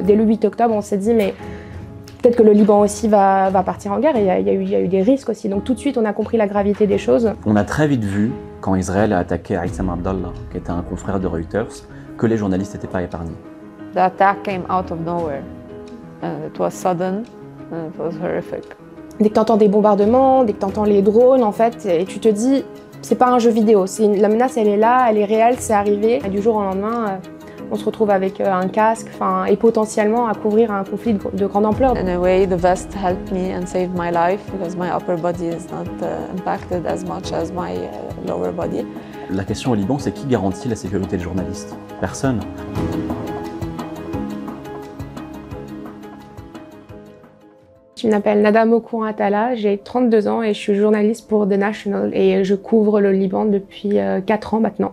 Dès le 8 octobre, on s'est dit mais peut-être que le Liban aussi va partir en guerre et il y a eu des risques aussi. Donc tout de suite, on a compris la gravité des choses. On a très vite vu, quand Israël a attaqué Aissam Abdallah, qui était un confrère de Reuters, que les journalistes n'étaient pas épargnés. The attack came out of nowhere. It was sudden and it was horrific. Dès que tu entends des bombardements, dès que tu entends les drones, en fait, et tu te dis, c'est pas un jeu vidéo, la menace elle est là, elle est réelle, c'est arrivé. Et du jour au lendemain, on se retrouve avec un casque et potentiellement à couvrir un conflit de grande ampleur. In a way, the vest helped me and saved my life because my upper body is not impacted as much as my lower body. La question au Liban, c'est qui garantit la sécurité des journalistes? Personne. Je m'appelle Nada Mokour Atala, j'ai 32 ans et je suis journaliste pour The National et je couvre le Liban depuis 4 ans maintenant.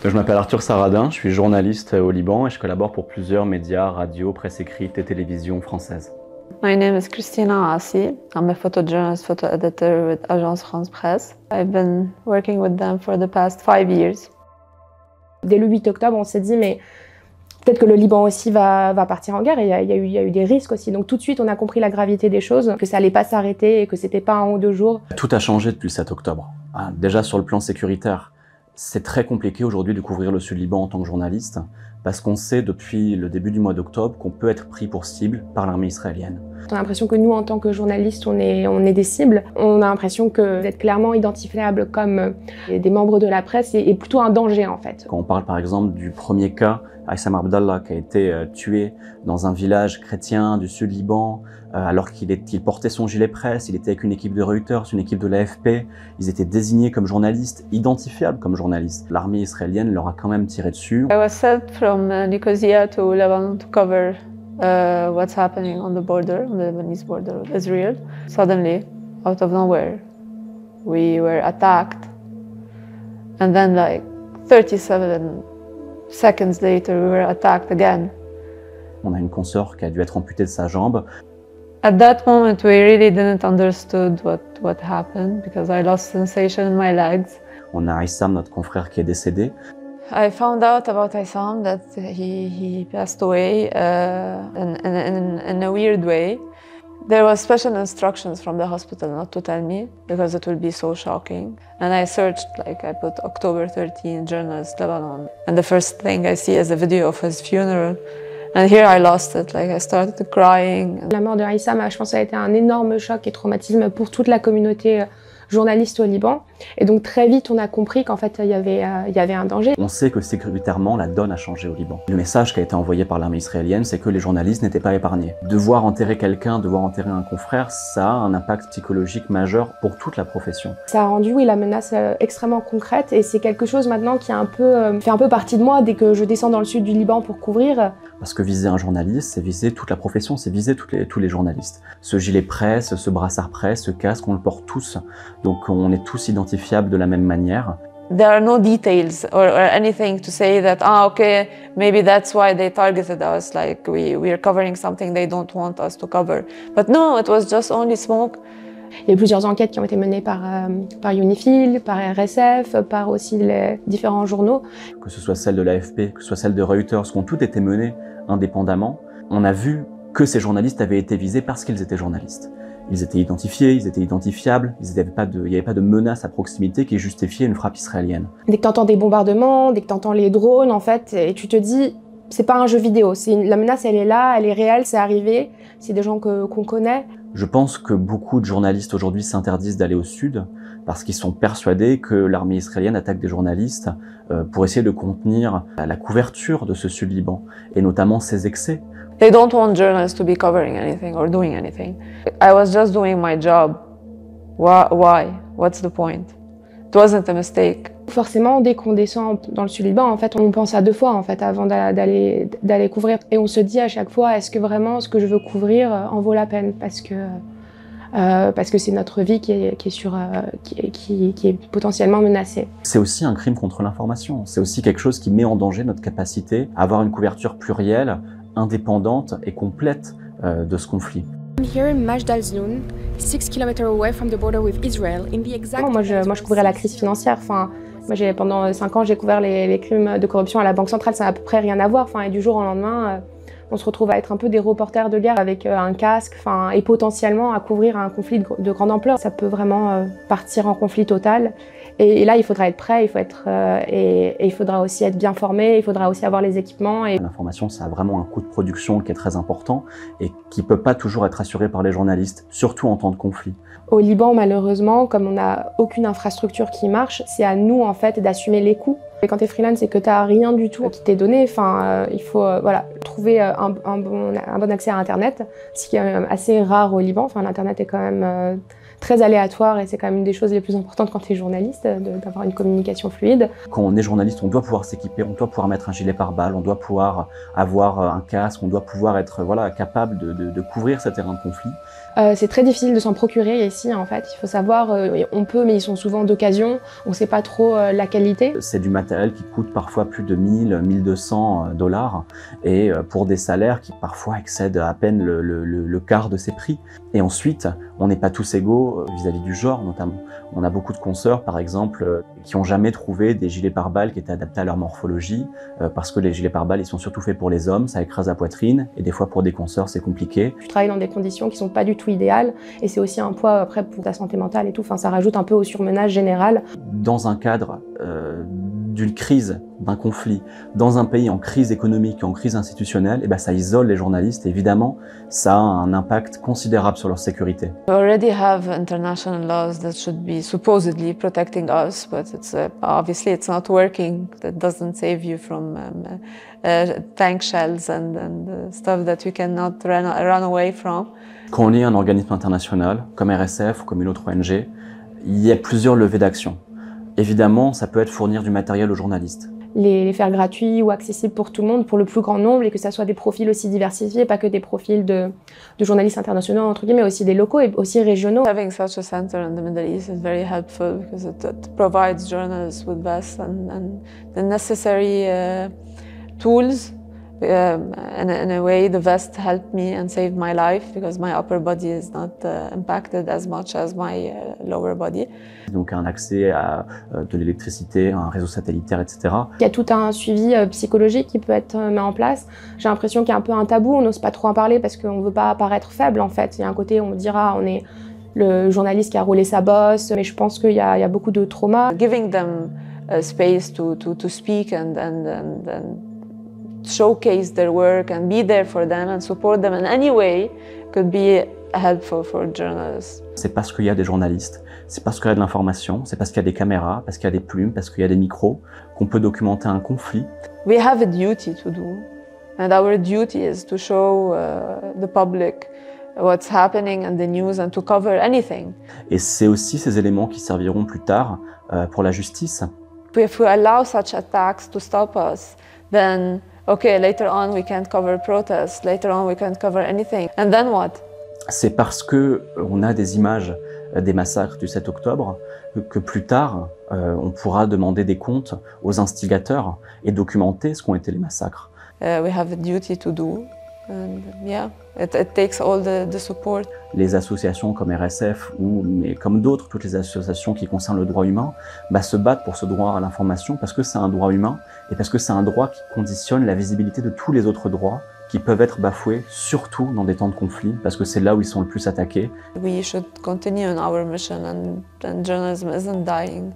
Je m'appelle Arthur Saradin, je suis journaliste au Liban et je collabore pour plusieurs médias, radio, presse écrite et télévision française. My name is Christina Assi. I'm a photojournalist, photo editor with Agence France Presse. I've been working with them for the past 5 years. Dès le 8 octobre, on s'est dit mais peut-être que le Liban aussi va partir en guerre et il y a eu des risques aussi. Donc tout de suite, on a compris la gravité des choses, que ça allait pas s'arrêter et que c'était pas 1 ou 2 jours. Tout a changé depuis le 7 octobre. Déjà sur le plan sécuritaire, c'est très compliqué aujourd'hui de couvrir le Sud-Liban en tant que journaliste parce qu'on sait depuis le début du mois d'octobre qu'on peut être pris pour cible par l'armée israélienne. On a l'impression que nous, en tant que journalistes, on est des cibles. On a l'impression que d'être clairement identifiables comme des membres de la presse est plutôt un danger en fait. Quand on parle par exemple du premier cas, Aissam Abdallah, qui a été tué dans un village chrétien du Sud-Liban, alors qu'il portait son gilet presse, il était avec une équipe de Reuters, une équipe de l'AFP, ils étaient désignés comme journalistes, identifiables comme journalistes. L'armée israélienne leur a quand même tiré dessus. I was sent from Nicosia to Lebanon to cover what's happening on the border, on the Lebanese border of Israel. Suddenly, out of nowhere, we were attacked. And then like 37 seconds later, we were attacked again. On a une consort qui a dû être amputée de sa jambe. At that moment, we really didn't understood what happened because I lost sensation in my legs. On a Aissam, notre confrère, qui est décédé. I found out about Aissam that he passed away in a weird way. There was special instructions from the hospital not to tell me because it would be so shocking. And I searched, like I put October 13, journalist Lebanon. And the first thing I see is a video of his funeral. And here I lost it, like I started crying. La mort de Aissam, je pense, a été un énorme choc et traumatisme pour toute la communauté journaliste au Liban. Et donc très vite, on a compris qu'en fait, il y avait un danger. On sait que sécuritairement, la donne a changé au Liban. Le message qui a été envoyé par l'armée israélienne, c'est que les journalistes n'étaient pas épargnés. Devoir enterrer quelqu'un, devoir enterrer un confrère, ça a un impact psychologique majeur pour toute la profession. Ça a rendu, oui, la menace extrêmement concrète et c'est quelque chose maintenant qui fait un peu partie de moi dès que je descends dans le sud du Liban pour couvrir. Parce que viser un journaliste, c'est viser toute la profession, c'est viser tous les journalistes. Ce gilet presse, ce brassard presse, ce casque, on le porte tous. Donc on est tous identifiables de la même manière. There are no details or anything to say that, okay, maybe that's why they targeted us, like we are covering something they don't want us to cover. But no, it was just only smoke. Il y a eu plusieurs enquêtes qui ont été menées par UNIFIL, par RSF, par aussi les différents journaux. Que ce soit celle de l'AFP, que ce soit celle de Reuters, qui ont toutes été menées indépendamment, on a vu que ces journalistes avaient été visés parce qu'ils étaient journalistes. Ils étaient identifiés, ils étaient identifiables, il n'y avait pas de menace à proximité qui justifiait une frappe israélienne. Dès que tu entends des bombardements, dès que tu entends les drones, en fait, et tu te dis, c'est pas un jeu vidéo, la menace elle est là, elle est réelle, c'est arrivé, c'est des gens qu'on connaît. Je pense que beaucoup de journalistes aujourd'hui s'interdisent d'aller au sud parce qu'ils sont persuadés que l'armée israélienne attaque des journalistes pour essayer de contenir la couverture de ce Sud-Liban et notamment ses excès. They don't want journalists to be covering anything or doing anything. I was just doing my job. Why? What's the point? It wasn't a mistake. Forcément, dès qu'on descend dans le Sud-Liban, en fait, on pense à 2 fois en fait avant d'aller couvrir, et on se dit à chaque fois, est-ce que vraiment ce que je veux couvrir en vaut la peine, parce que c'est notre vie qui est potentiellement menacée. C'est aussi un crime contre l'information. C'est aussi quelque chose qui met en danger notre capacité à avoir une couverture plurielle, indépendante et complète de ce conflit. Here in Majd al-Znoun, 6 km away from the border with Israel, in the exact. Moi, je couvrais la crise financière. Enfin, moi, pendant 5 ans, j'ai couvert les crimes de corruption à la Banque centrale. Ça n'a à peu près rien à voir. Enfin, et du jour au lendemain, On se retrouve à être un peu des reporters de guerre avec un casque, et potentiellement à couvrir un conflit de grande ampleur. Ça peut vraiment partir en conflit total. Et là, il faudra être prêt, il faudra aussi être bien formé, il faudra aussi avoir les équipements. L'information, ça a vraiment un coût de production qui est très important et qui ne peut pas toujours être assuré par les journalistes, surtout en temps de conflit. Au Liban, malheureusement, comme on n'a aucune infrastructure qui marche, c'est à nous en fait d'assumer les coûts. Et quand tu es freelance et que tu n'as rien du tout qui t'est donné, il faut trouver un bon accès à Internet, ce qui est assez rare au Liban. L'Internet est quand même très aléatoire et c'est quand même une des choses les plus importantes quand tu es journaliste, d'avoir une communication fluide. Quand on est journaliste, on doit pouvoir s'équiper, on doit pouvoir mettre un gilet pare-balles, on doit pouvoir avoir un casque, on doit pouvoir être capable de couvrir ce terrain de conflit. C'est très difficile de s'en procurer ici en fait, il faut savoir, on peut mais ils sont souvent d'occasion, on ne sait pas trop la qualité. C'est du matériel qui coûte parfois plus de 1000, 1200 $ et pour des salaires qui parfois excèdent à peine le quart de ces prix. Et ensuite, on n'est pas tous égaux vis-à-vis du genre notamment. On a beaucoup de consoeurs par exemple qui n'ont jamais trouvé des gilets pare-balles qui étaient adaptés à leur morphologie parce que les gilets pare-balles ils sont surtout faits pour les hommes, ça écrase la poitrine et des fois pour des consoeurs c'est compliqué. Je travaille dans des conditions qui sont pas du tout idéales et c'est aussi un poids après pour ta santé mentale et tout, ça rajoute un peu au surmenage général. Dans un cadre d'une crise, d'un conflit, dans un pays en crise économique, en crise institutionnelle, ça isole les journalistes et évidemment ça a un impact considérable sur leur sécurité. We already have international laws that should be supposedly protecting us, but obviously it's not working. That doesn't save you from tank shells and stuff that you cannot run away from. Quand on est un organisme international, comme RSF ou comme une autre ONG, il y a plusieurs levées d'action. Évidemment, ça peut être fournir du matériel aux journalistes. Les faire gratuits ou accessibles pour tout le monde, pour le plus grand nombre, et que ça soit des profils aussi diversifiés, pas que des profils de journalistes internationaux, entre guillemets, mais aussi des locaux et aussi régionaux. Having such a center in the Middle East is very helpful because it provides journalists with vests and the necessary tools. In a way, the vest helped me and saved my life because my upper body is not impacted as much as my lower body. Donc un accès à de l'électricité, un réseau satellitaire, etc. Il y a tout un suivi psychologique qui peut être mis en place. J'ai l'impression qu'il y a un peu un tabou, on n'ose pas trop en parler parce qu'on ne veut pas paraître faible en fait. Il y a un côté où on dira on est le journaliste qui a roulé sa bosse, mais je pense qu'il y a beaucoup de traumas. Giving them space to speak and showcase their work and be there for them and support them in any way could be helpful for journalists. C'est parce qu'il y a des journalistes, c'est parce qu'il y a de l'information, c'est parce qu'il y a des caméras, parce qu'il y a des plumes, parce qu'il y a des micros, qu'on peut documenter un conflit. We have a duty to do, and our duty is to show the public what's happening in the news and to cover anything. Et c'est aussi ces éléments qui serviront plus tard pour la justice. If we allow such attacks to stop us, then okay, later on we can't cover protests, later on we can't cover anything. And then what? C'est parce que on a des images des massacres du 7 octobre que plus tard, on pourra demander des comptes aux instigateurs et documenter ce qu'ont été les massacres. We have a duty to do, and yeah, it takes all the support. Les associations comme RSF mais comme d'autres, toutes les associations qui concernent le droit humain, se battent pour ce droit à l'information parce que c'est un droit humain et parce que c'est un droit qui conditionne la visibilité de tous les autres droits qui peuvent être bafoués, surtout dans des temps de conflit, parce que c'est là où ils sont le plus attaqués. We should continue on our mission and journalism isn't dying.